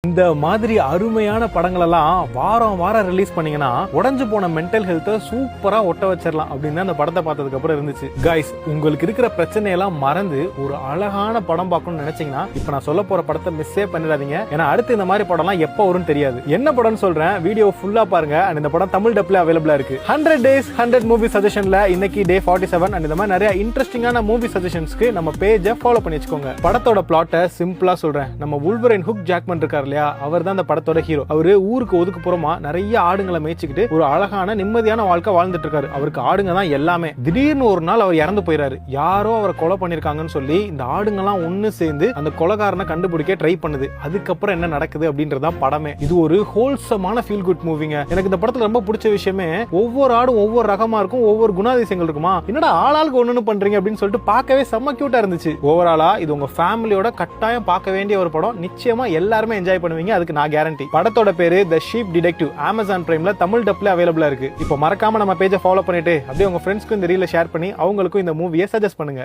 இந்த மாதிரி அருமையான படங்கள் எல்லாம் வாரம் ரிலீஸ் பண்ணீங்கன்னா உடஞ்சு போன மென்டல் ஹெல்த்தை சூப்பரா ஒட்ட வச்சிடலாம் அப்படின்னு அந்த படத்தை பார்த்ததுக்கு அப்புறம் இருந்துச்சு. கைஸ், உங்களுக்கு இருக்கிற பிரச்சனையெல்லாம் மறந்து ஒரு அழகான படம் பார்க்கணும்னு நினைச்சீங்கன்னா இப்ப நான் சொல்ல போற படத்தை மிஸ்ஸே பண்ணிடாதீங்க. ஏன்னா அடுத்து இந்த மாதிரி படம்லாம் எப்போ வரும்னு தெரியாது. என்ன படம்னு சொல்றேன், வீடியோ ஃபுல்லா பாருங்க. அண்ட் இந்த படம் தமிழ் டப்ல அவைலபிளா இருக்கு. 100 days 100 மூவி சஜஷன்ல இன்னைக்கு டே 47 அண்ட் இந்த மாதிரி நிறைய இன்ட்ரெஸ்டிங்கான மூவி சஜஷன்ஸ்க்கு நம்ம பேஜை ஃபாலோ பண்ணி வச்சுக்கோங்க. படத்தோட பிளாட்டை சிம்பிளா சொல்றேன். நம்ம வுல்வரைன் ஹுக் ஜாக்மன் இருக்காரு இல்லையா, அவர் தான் அந்த படத்தோட ஹீரோ. அவரு ஊருக்கு ஒதுக்குப்புறமா நிறைய ஆடுங்களை மேய்ச்சிக்கிட்டு ஒரு அழகான நிம்மதியான வாழ்க்கை வாழ்ந்துட்டு இருக்காரு. அவருக்கு ஆடுங்க தான் எல்லாமே. திடீர்னு ஒரு நாள் அவர் இறந்து போயிறாரு. யாரோ அவரை கொலை பண்ணிருக்காங்கன்னு சொல்லி இந்த ஆடுங்கெல்லாம் ஒண்ணு சேர்ந்து அந்த கொலைகாரனை கண்டுபிடிக்க ட்ரை பண்ணுது. அதுக்கப்புறம் என்ன நடக்குது அப்படின்றதான் படமே. இது ஒரு ஹோல்சமான ஃபீல் குட் மூவிங்க. எனக்கு இந்த படத்துல ரொம்ப பிடிச்ச விஷயமே, ஒவ்வொரு ஆடும் ஒவ்வொரு ரகமா இருக்கும், ஒவ்வொரு குணாதிசயங்கள் இருக்குமா. என்னடா ஆளாளுக்கு ஒண்ணு பண்றீங்க அப்படின்னு சொல்லிட்டு பார்க்கவே செம்ம கியூட்டா இருந்துச்சு. ஓவராலா இது உங்க ஃபேமிலியோட கட்டாயம் பார்க்க வேண்டிய ஒரு படம். நிச்சயமா எல்லாருமே என்ஜாய் பண்ணுவீங்க, அதுக்கு நான் கேரண்டி. படத்தோட பேரு தி ஷீப் டிடெக்டிவ். Amazon Primeல தமிழ் டப்ல அவைலபிளா இருக்கு. இப்போ மறக்காம நம்ம பேஜை ஃபாலோ பண்ணிட்டு அப்படியே உங்க ஃப்ரெண்ட்ஸ்க்கு இந்த ரீலை ஷேர் பண்ணி அவங்களுக்கும் இந்த மூவியை சஜஸ்ட் பண்ணுங்க.